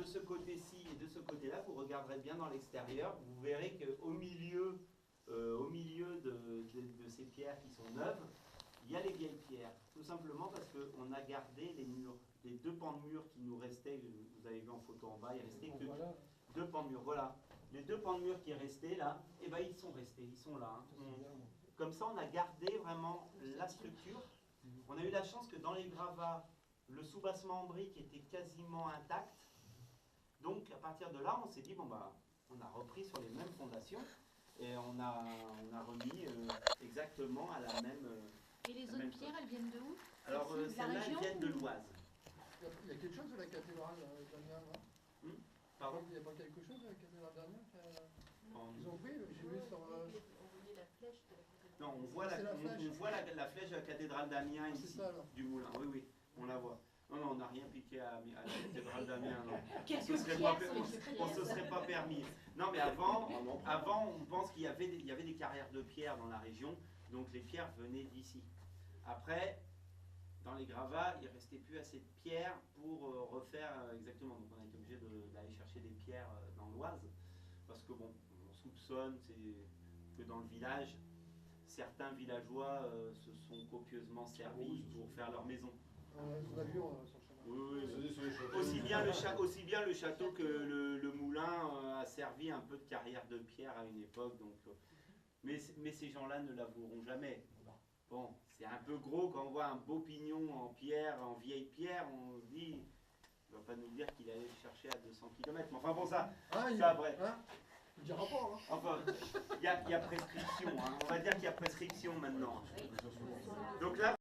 ce côté-ci et de ce côté-là, vous regarderez bien dans l'extérieur, vous verrez qu'au milieu, de ces pierres qui sont neuves, il y a les vieilles pierres. Tout simplement parce qu'on a gardé les murs, les deux pans de mur qui nous restaient, vous avez vu en photo en bas, il restait que deux pans de mur. Voilà, les deux pans de mur qui restaient là, et ben ils sont restés, ils sont là. Comme ça, on a gardé vraiment la structure. On a eu la chance que dans les gravats, le soubassement en briques était quasiment intact. Donc, à partir de là, on s'est dit, bon, bah, on a repris sur les mêmes fondations et on a remis exactement à la même. Et les autres pierres, elles viennent de où? Alors, celles-là, elles viennent de l'Oise. Il y a quelque chose de la cathédrale d'Amiens, là? Pardon? Il n'y a pas quelque chose de la cathédrale d'Amiens Ils ont pris, j'ai vu sur. On voyait la flèche de la cathédrale. Non, on voit la flèche de la cathédrale d'Amiens ici, ça, du moulin. Oui, oui, on la voit. Non, non, on n'a rien piqué à la cathédrale d'Amiens, non. Quelques On ne se serait pas permis. Non, mais avant on pense qu'il y avait des carrières de pierre dans la région, donc les pierres venaient d'ici. Après, dans les gravats, il ne restait plus assez de pierres pour refaire exactement. Donc on a été obligé d'aller chercher des pierres dans l'Oise, parce que bon, on soupçonne que dans le village, certains villageois se sont copieusement servis pour faire leur maison. On a vu sur le chemin. Oui, oui. Aussi bien le château que le moulin a servi un peu de carrière de pierre à une époque. Donc, mais ces gens-là ne l'avoueront jamais. Bon, c'est un peu gros quand on voit un beau pignon en pierre, en vieille pierre, on se dit, il ne va pas nous dire qu'il allait le chercher à 200 km. Mais enfin bon, ça après. Il dira pas, hein. Enfin, il y a prescription, hein. On va dire qu'il y a prescription maintenant. Donc là,